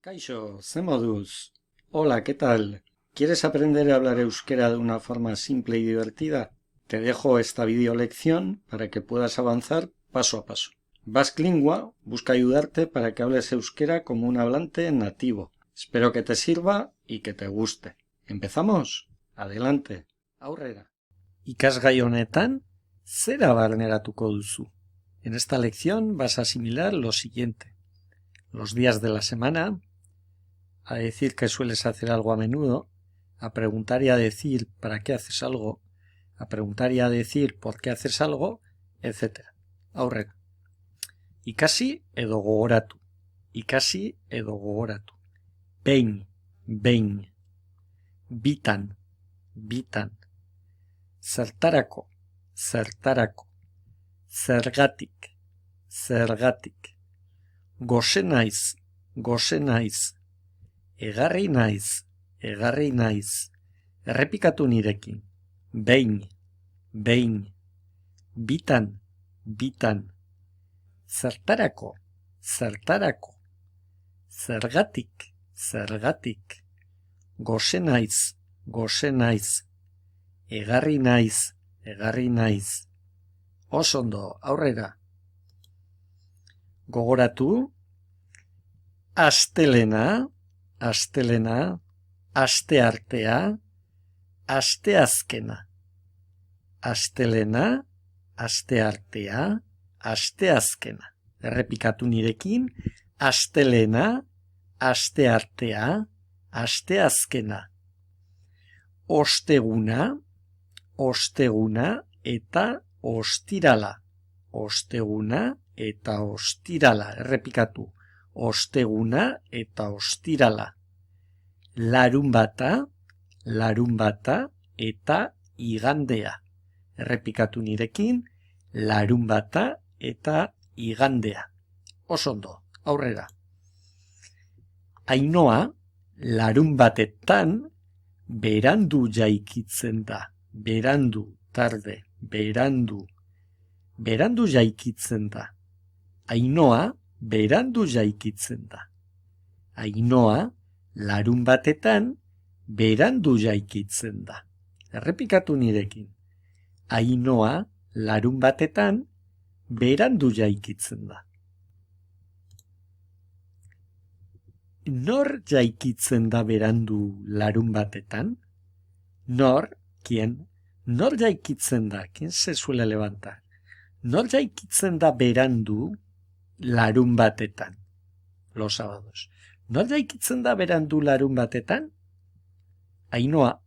Kaixo, ze moduz? Hola, ¿qué tal? ¿Quieres aprender a hablar euskera de una forma simple y divertida? Te dejo esta video lección para que puedas avanzar paso a paso. Basque Lingua busca ayudarte para que hables euskera como un hablante nativo. Espero que te sirva y que te guste. ¿Empezamos? Adelante. Aurrera. Ikasgai honetan, zera barneratuko duzu? En esta lección vas a asimilar lo siguiente. Los días de la semana, a decir que sueles hacer algo a menudo, a preguntar y a decir para qué haces algo, a preguntar y a decir por qué haces algo, etc. Aurrera. Ikasi edo gogoratu. Ikasi edo gogoratu. Behin, behin. Bitan, bitan. Zertarako, zertarako. Zergatik, zergatik. Gose naiz, gose naiz. Egarri naiz, egarri naiz. Errepikatu nirekin. Behin, behin. Bitan, bitan. Zertarako, zertarako. Zergatik, zergatik. Gose naiz, gose naiz. Egarri naiz, egarri naiz. Osondo, aurrera. Gogoratu. Astelena, astelena. Asteartea, asteazkena. Astelena, asteartea, asteazkena. Errepikatu nirekin. Astelena, asteartea, asteazkena. Osteguna, osteguna eta ostirala. Osteguna eta ostirala. Errepikatu. Osteguna eta ostirala. Larunbata, larunbata eta igandea. Errepikatu nirekin. Larunbata eta igandea. Osondo, aurrera. Ainhoa, larunbatetan berandu jaikitzen da. Berandu, tarde, berandu. Berandu jaikitzen da. Ainhoa, berandu jaikitzen da. Ainhoa, larunbatetan berandu jaikitzen da. Errepikatu nirekin. Ainhoa, larunbatetan berandu jaikitzen da. Nor jaikitzen da berandu larunbatetan? Nor, ¿quién? Nor jaikitzen da? ¿Quién se suele levantar? Nor jaikitzen da berandu larunbatetan? Los sábados. Nor jaikitzen da berandu larunbatetan? Ainhoa,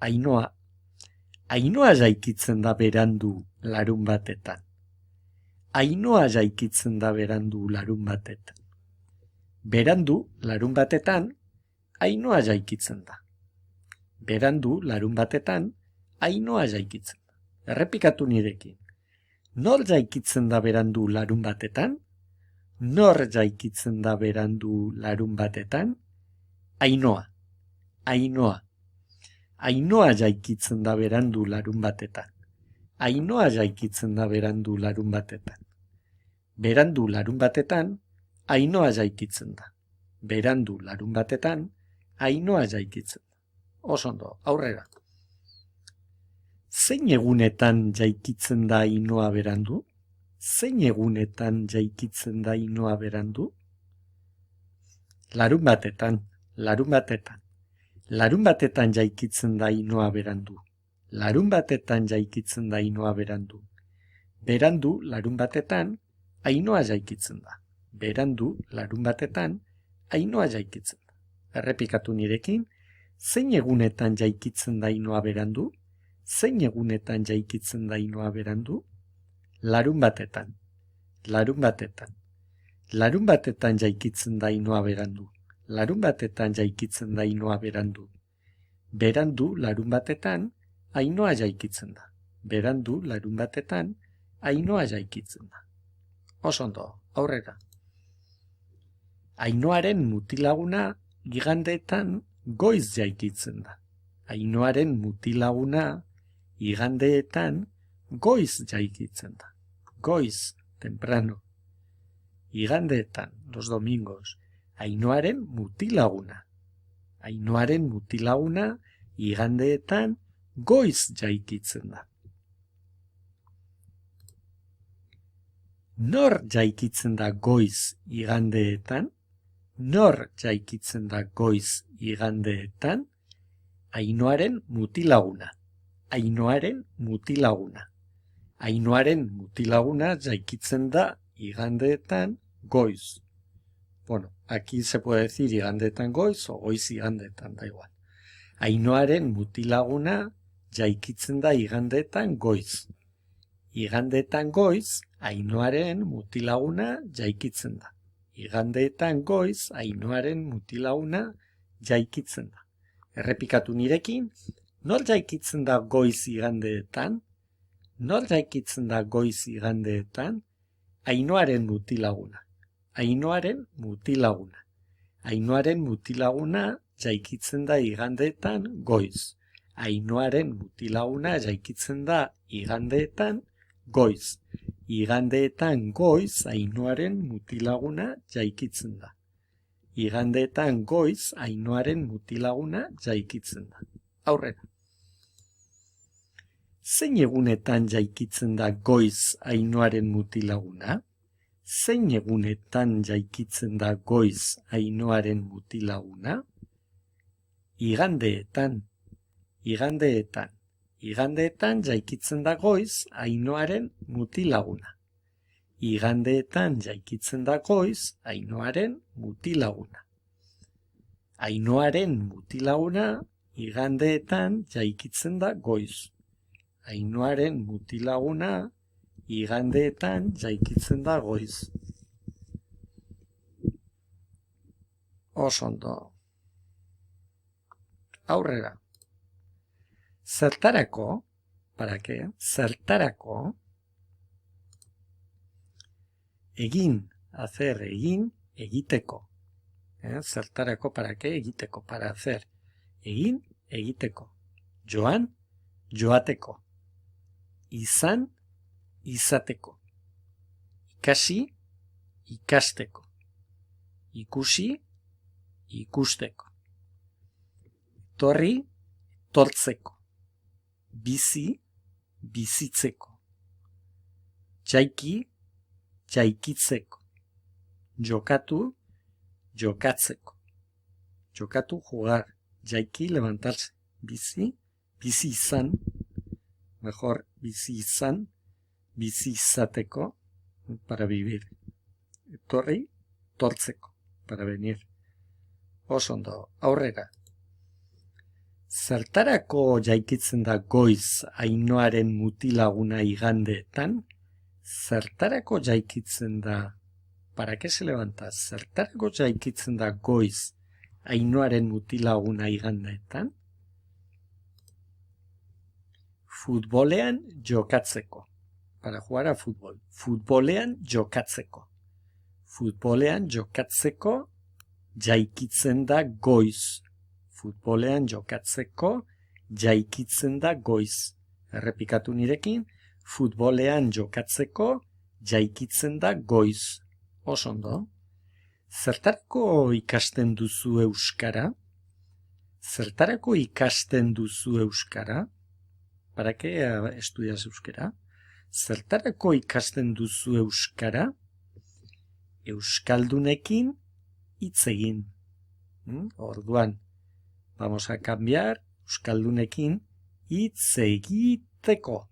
Ainhoa. Ainhoa jaikitzen da berandu larunbatetan. Ainhoa jaikitzen da berandu larunbatetan. Berandu larunbatetan Ainhoa jaikitzen da. Berandu larunbatetan Ainhoa jaikitzen da. Errepikatu nirekin. Nor jaikitzen da berandu larunbatetan? Nor jaikitzen da berandu larunbatetan? Ainhoa, Ainhoa. Ainhoa jaikitzen da berandu larunbatetan. Ainhoa jaikitzen da berandu larunbatetan. Berandu larunbatetan Ainhoa jaikitzen da. Berandu larunbatetan Ainhoa jaikitzen da. Osondo, aurrera. Zein egunetan jaikitzen da Ainhoa berandu? Zein egunetan jaikitzen da Ainhoa berandu? Larunbatetan, larunbatetan. Larunbatetan jaikitzen da Ainhoa berandu. Larunbatetan jaikitzen da Ainhoa berandu. Berandu larunbatetan Ainhoa jaikitzen da. Berandu larunbatetan Ainhoa jaikitzen da. Errepikatu nirekin. Zein egunetan jaikitzen da Ainhoa berandu? Zein egunetan jaikitzen da Ainhoa berandu? Larunbatetan, larunbatetan. Larunbatetan jaikitzen da Ainhoa berandu. Larunbatetan jaikitzen da Ainhoa berandu. Berandu larunbatetan Ainhoa jaikitzen da. Berandu larunbatetan Ainhoa jaikitzen da. Osondo, aurrera. Ainhoaren mutilaguna igandeetan goiz jaikitzen da. Ainhoaren mutilaguna igandeetan goiz jaikitzen da. Goiz, temprano. Igandeetan, los domingos. Ainhoaren mutilaguna. Ainhoaren mutilaguna igandeetan goiz jaikitzen da. Nor jaikitzen da goiz igandeetan? Nor jaikitzen da goiz igandeetan? Ainhoaren mutilaguna. Ainhoaren mutilaguna. Ainhoaren mutilaguna jaikitzen da igandeetan goiz. Bueno, aquí se puede decir igandeetan goiz o goiz igandeetan, da igual. Ainhoaren mutilaguna jaikitzen da igandeetan goiz. Igandeetan goiz, Ainhoaren mutilaguna jaikitzen da. Igandeetan goiz, Ainhoaren mutilaguna jaikitzen da. Errepikatu nirekin, nor jaikitzen da goiz igandeetan? Nor jaikitzen da goiz igandeetan? Ainhoaren mutilaguna. Ainhoaren mutilaguna. Ainhoaren mutilaguna jaikitzen da igandeetan goiz. Ainhoaren mutilaguna jaikitzen da igandeetan goiz. Igandeetan goiz Ainhoaren mutilaguna jaikitzen da. Igandeetan goiz Ainhoaren mutilaguna jaikitzen da. Aurrera. Zein egunetan jaikitzen da goiz Ainhoaren mutilaguna? Zein egunetan jaikitzen da goiz Ainhoaren mutilaguna? Igandeetan. Igandeetan. Igandeetan jaikitzen da goiz Ainhoaren mutilaguna. Igandeetan jaikitzen da goiz Ainhoaren mutilaguna. Ainhoaren mutilaguna igandeetan jaikitzen da goiz. Ainhoaren mutilaguna igandeetan jaikitzen da goiz. Oso ondo. Aurrera. Zertarako, para qué? Zertarako, egin, hacer, egin, egiteko. Zertarako, para qué? Egiteko, para hacer. Egin, egiteko. Joan, joateko. Izan, izateko. Ikasi, ikasteko. Ikusi, ikusteko. Etorri, etortzeko. Bizi, bizitzeko. Jaiki, jaikitzeko. Jokatu, jokatzeko. Jokatu, jugar. Jaiki, levantarse. Bizi, bizi izan. Mejor, bizi izan, bizi izateko, para vivir. Etorri, etortzeko, para venir. Oso ondo, aurrera. Zertarako jaikitzen da goiz Ainhoaren mutilaguna igandeetan? Zertarako jaikitzen da, para qué se levanta? Zertarako jaikitzen da goiz Ainhoaren mutilaguna igandeetan? Futbolean jokatzeko. Para jugar a fútbol. Futbolean jokatzeko. Futbolean jokatzeko jaikitzen da goiz. Futbolean jokatzeko jaikitzen da goiz. Errepikatu nirekin, futbolean jokatzeko jaikitzen da goiz. Oso ondo. Zertarako ikasten duzu euskara? Zertarako ikasten duzu euskara? ¿Para qué estudias euskera? Zertarako ikasten duzu euskara? Euskaldunekin hitz egin. Orduan, vamos a cambiar euskaldunekin hitz egiteko.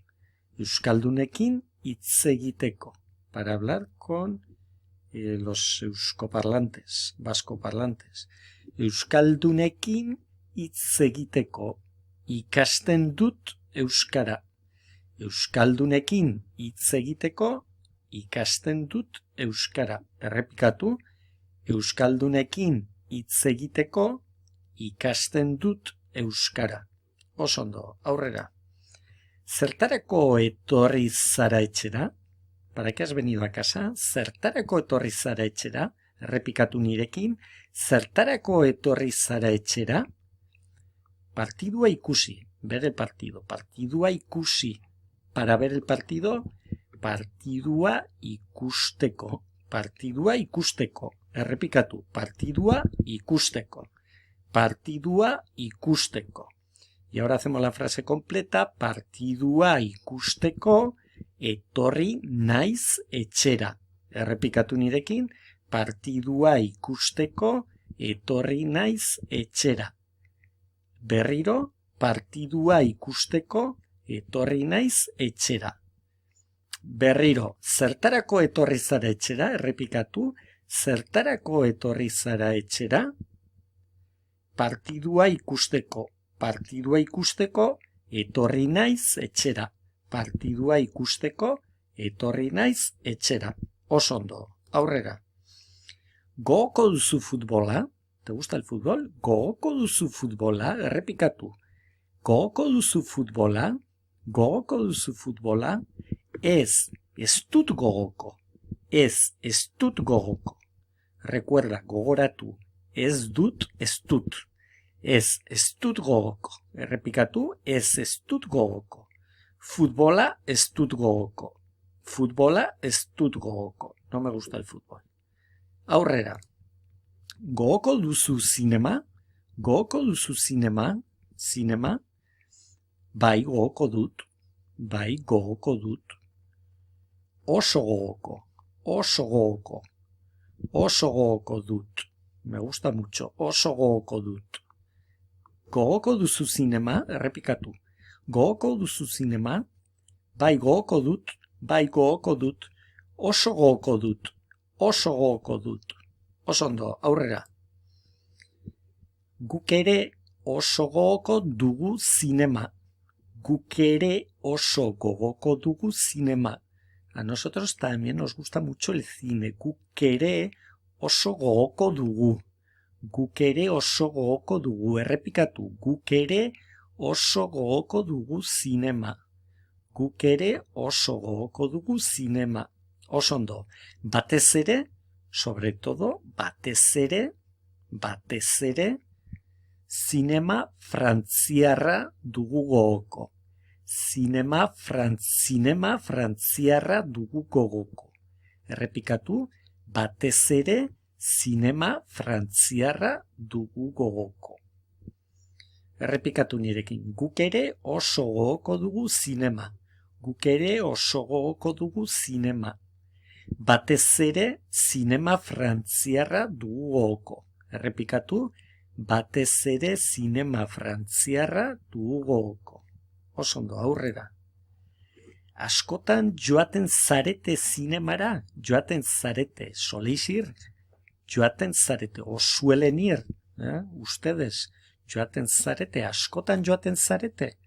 Euskaldunekin hitz egiteko. Para hablar con los euskoparlantes, vascoparlantes. Euskaldunekin hitz egiteko. Ikasten dut euskara. Euskaldunekin hitz egiteko ikasten dut euskara. Errepikatu, euskaldunekin hitz egiteko ikasten dut euskara. Oso ondo, aurrera. Zertarako etorri zara etxera? ¿Para qué has venido a casa? Zertarako etorri zara etxera? Errepikatu nirekin. Zertarako etorri zara etxera? Partidua ikusi. Ver el partido. Partidua ikusi. Para ver el partido, partidua ikusteko. Partidua ikusteko. Errepikatu, partidua ikusteko. Partidua ikusteko. Y ahora hacemos la frase completa, partidua ikusteko etorri naiz etxera. Errepikatu nirekin, partidua ikusteko etorri naiz etxera. Berriro, partidua ikusteko etorri naiz etxera. Berriro, zertarako etorri zara etxera? Errepikatu, zertarako etorri zara etxera? Partidua ikusteko etorri naiz etxera. Partidua ikusteko etorri naiz etxera. Oso ondo, aurrera. Gogoko duzu futbola? ¿Te gusta el fútbol? Gogoko duzu futbola? Errepikatu. Gogoko duzu futbola? Gogoko duzu futbola? Ez dut gogoko. Ez dut gogoko. Recuerda, gogoratu. Ez dut. Ez dut gogoko. Errepikatu, ez dut gogoko. Futbola ez dut gogoko. Futbola ez dut gogoko. No me gusta el fútbol. Aurrera. Gogoko duzu zinema? Gogoko duzu zinema? Zinema? Bai gogoko dut. Bai gogoko dut. Oso gogoko. Oso gogoko. Oso gogoko dut. Me gusta mucho. Oso gogoko dut. Gogoko duzu zinema? Errepikatu. Gogoko duzu zinema? Bai gogoko dut. Bai gogoko dut. Oso gogoko dut. Oso gogoko dut. Oso ondo, aurrera. Guk ere oso gogoko dugu zinema. Guk ere oso gogoko dugu zinema. A nosotros también nos gusta mucho el cine. Guk ere oso gogoko dugu. Guk ere oso gogoko dugu. Errepikatu. Guk ere oso gogoko dugu zinema. Guk ere oso gogoko dugu zinema. Oso ondo. Batez ere, sobre todo, batez ere, zinema frantziarra dugu gogoko. Zinema frantziarra dugu gogoko. Errepikatu, batez ere, zinema frantziarra dugu gogoko. Errepikatu nirekin, guk ere oso gogoko dugu zinema. Guk ere oso gogoko dugu zinema. Batez ere, zinema frantziarra dugu gogoko. Errepikatu, batez ere, zinema frantziarra dugu gogoko. Oso ondo, aurrera. Askotan joaten zarete zinemara, joaten zarete, soléis ir, joaten zarete, o suelen ir, ustedes, joaten zarete, askotan joaten zarete.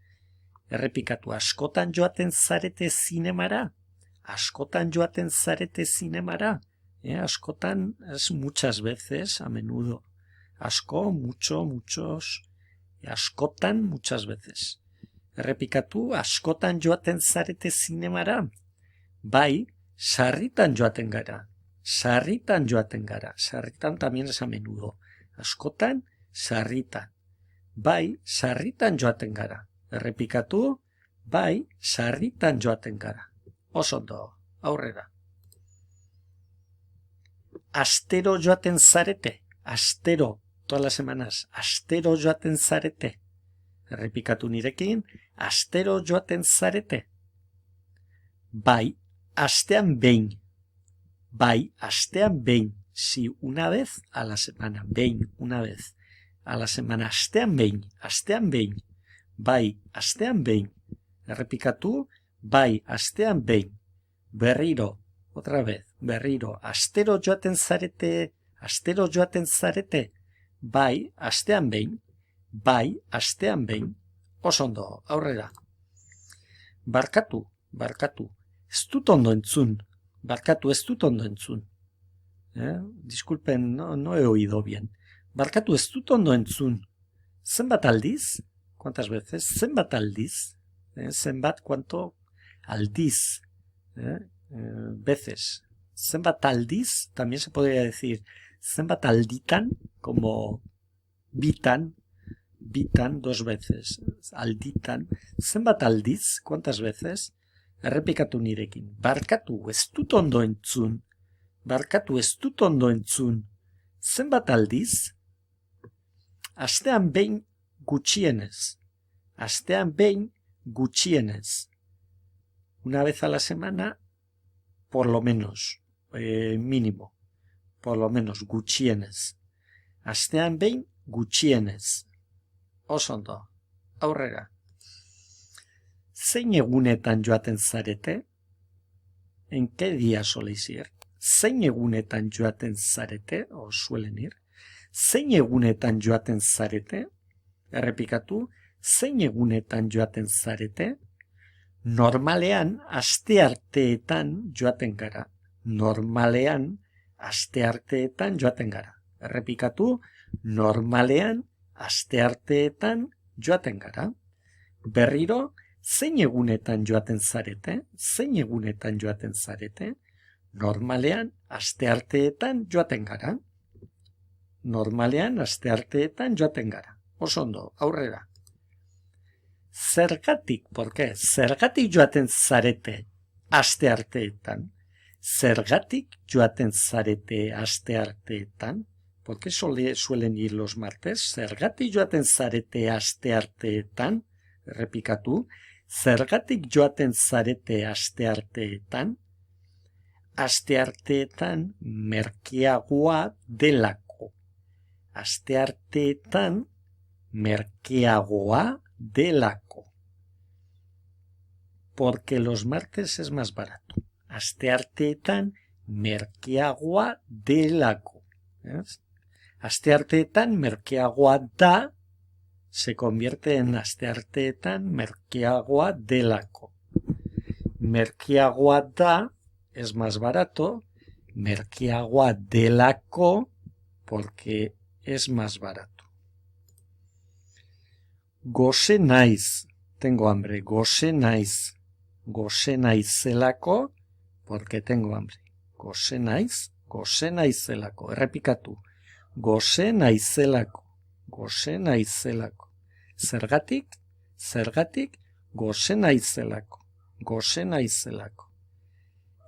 Errepikatu, askotan joaten zarete zinemara, askotan joaten zarete zinemara, askotan es muchas veces, a menudo, asko, mucho, muchos, askotan, muchas veces. Errepikatu, askotan joaten zarete zinemara? Bai, sarritan joaten gara. Sarritan joaten gara. Sarritan también es a menudo. Askotan, sarritan. Bai, sarritan joaten gara. Errepikatu, bai, sarritan joaten gara. Oso ondo, aurrera. Astero joaten zarete. Astero, todas las semanas. Astero joaten zarete. Errepikatu nirekin, astero joaten zarete. Bai, astean behin. Bai, astean behin. Sí, una vez a la semana. Behin, una vez. A la semana, astean behin. Astean behin. Bai, astean behin. Errepikatu, bai, astean behin. Berriro, otra vez, berriro. Astero joaten zarete. Astero joaten zarete. Bai, astean behin. Bai, astean behin. Oso ondo, aurrera. Barkatu, barkatu. Ez dut ondo entzun. Barkatu, ez dut ondo entzun. Disculpen, no he oído bien. Barkatu, ez dut ondo entzun. Zenbat aldiz? ¿Cuántas veces? Zenbat aldiz? Zenbat, ¿cuánto? Aldiz. Veces. Zenbat aldiz, también se podría decir zenbat alditan, como bitan. Bitan, 2 veces. Alditan. Zenbat aldiz, ¿cuántas veces? Errepikatu nirekin. Barkatu, ez dut ondo entzun. Barkatu, ez dut ondo entzun. Zenbat aldiz? Astean behin gutxienez. Astean behin gutxienez. Una vez a la semana, por lo menos, mínimo. Por lo menos, gutxienez. Astean behin gutxienez. Oso ondo, aurrera. Zein egunetan joaten zarete? ¿En qué día soléis ir? Zein egunetan joaten zarete, o suelen ir? Zein egunetan joaten zarete? Errepikatu, zein egunetan joaten zarete? Normalean, astearteetan joaten gara. Normalean, astearteetan joaten gara. Errepikatu, normalean, astearteetan joaten gara. Berriro, zein egunetan joaten zarete? Zein egunetan joaten zarete? Normalean, astearteetan joaten gara. Normalean, astearteetan joaten gara. Oso ondo, aurrera. Zergatik, porke? Zergatik joaten zarete astearteetan? Zergatik joaten zarete astearteetan? ¿Por qué suelen ir los martes? Zergatik joaten zarete astearteetan? Repikatu. Zergatik joaten zarete astearteetan? Astearteetan merkeagoa delako. Astearteetan merkeagoa delako. Porque los martes es más barato. Astearteetan merkeagoa delako. ¿Ves? Astearteetan merkeagoa da se convierte en astearteetan merkeagoa delako. Merkeagoa da es más barato. Merkeagoa delako porque es más barato. Gose naiz, tengo hambre. Gose naiz. Gose naizelako porque tengo hambre. Gose naizelako. Errepikatu. Gose naizelako. Gose naizelako. Zergatik? Zergatik? Gose naizelako. Gose naizelako.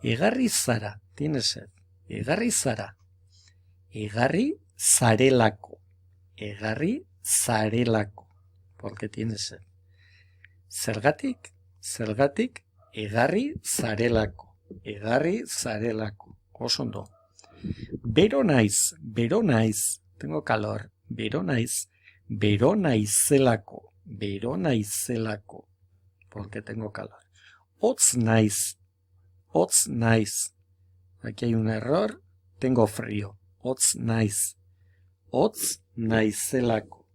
Egarri zara. Tienes sed. Egarri zara. Egarri zarelako. Egarri zarelako. Porque tienes sed. Zergatik? Zergatik? Egarri zarelako. Egarri zarelako. Oso ondo. Bero naiz. Bero naiz. Tengo calor. Bero naiz. Bero naizelako. Bero naizelako. Porque tengo calor. Hotz naiz. Hotz naiz. Aquí hay un error. Tengo frío. Hotz naiz. Hotz naizelako.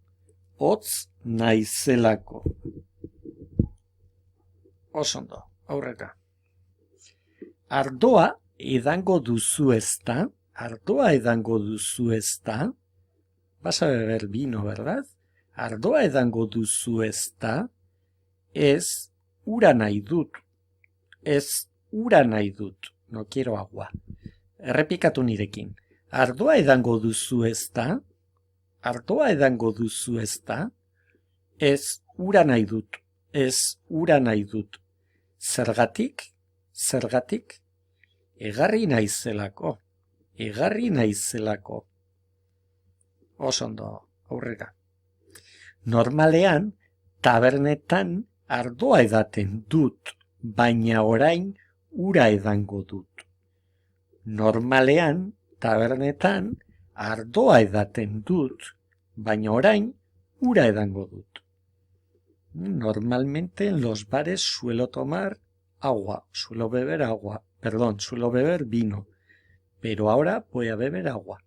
Hotz naizelako. Oso ondo, aurrera. Ardoa edango duzu ezta? Ardoa edango duzu ezta? Vas a beber vino, ¿verdad? Ardoa edango duzu ezta? Ez ura nahi dut. Ez ura nahi dut. No quiero agua. Errepikatu nirekin. Ardoa edango duzu ezta? Ardoa edango duzu ezta? Ez ura nahi dut. Ez ura nahi dut. Zergatik? Zergatik? Egarri naizelako. Egarri naizelako. Oso ondo, aurrera. Normalean, tabernetan ardoa edaten dut, baina orain ura edango dut. Normalean, tabernetan ardoa edaten dut, baina orain ura edango dut. Normalmente en los bares suelo tomar agua, suelo beber vino, pero ahora voy a beber agua.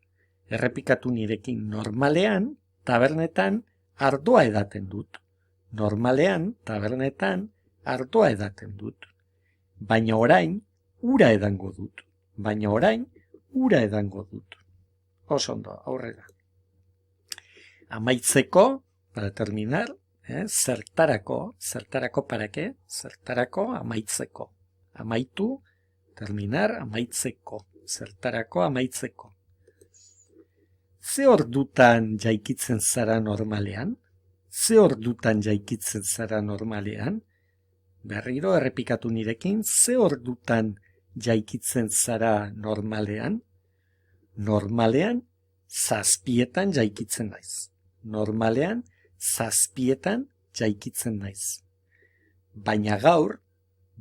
Errepikatu nirekin, normalean, tabernetan, ardoa edaten dut. Normalean, tabernetan, ardoa edaten dut. Baina orain, ura edango dut. Baina orain, ura edango dut. Oso ondo, aurrera. Amaitzeko, para terminar, zertarako, zertarako para qué? Zertarako, amaitzeko. Amaitu, terminar, amaitzeko. Zertarako, amaitzeko. Ze ordutan jaikitzen zara normalean? Ze ordutan jaikitzen zara normalean? Berriro errepikatu nirekin, ze ordutan jaikitzen zara normalean? Normalean, zazpietan jaikitzen naiz. Normalean, zazpietan jaikitzen naiz. Baina gaur,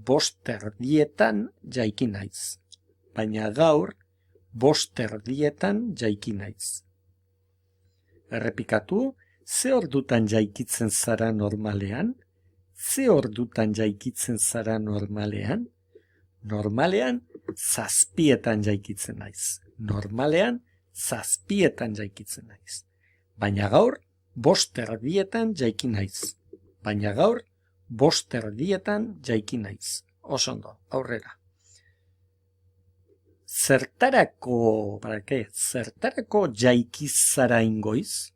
5:30 jaiki naiz. Baina gaur, 5:30 jaiki naiz. Errepikatu, ze ordutan jaikitzen zara normalean? Ze ordutan jaikitzen zara normalean? Normalean, zazpietan jaikitzen naiz. Normalean, zazpietan jaikitzen naiz. Baina gaur, 5:30 jaiki naiz. Baina gaur, 5:30 jaiki naiz. Oso ondo, aurrera. Zertarako jaiki zara ingoiz?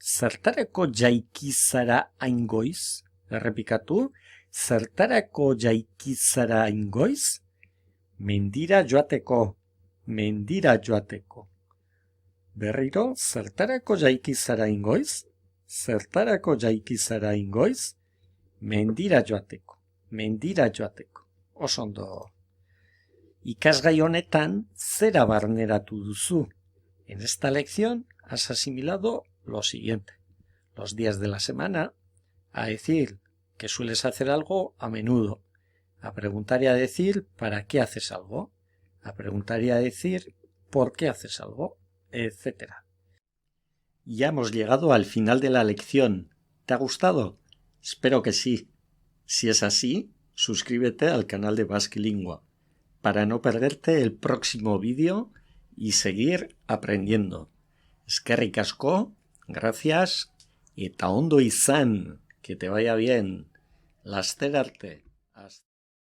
Zertarako jaiki zara aingoiz? Errepikatu, zertarako jaiki zara aingoiz? Mendira joateko, mendira joateko. Berriro, zertarako jaiki zara ingoiz? Zertarako jaiki zara ingoiz? Mendira joateko, mendira joateko. Oso ondo. Ikasgai honetan, zera barneratu duzu? En esta lección has asimilado lo siguiente. Los días de la semana, a decir que sueles hacer algo a menudo. A preguntar y a decir ¿para qué haces algo? A preguntar y a decir ¿por qué haces algo? Etcétera. Ya hemos llegado al final de la lección. ¿Te ha gustado? Espero que sí. Si es así, suscríbete al canal de Basque Lingua para no perderte el próximo vídeo y seguir aprendiendo. Eskerrik asko, gracias, eta ondo izan, que te vaya bien. Laster arte.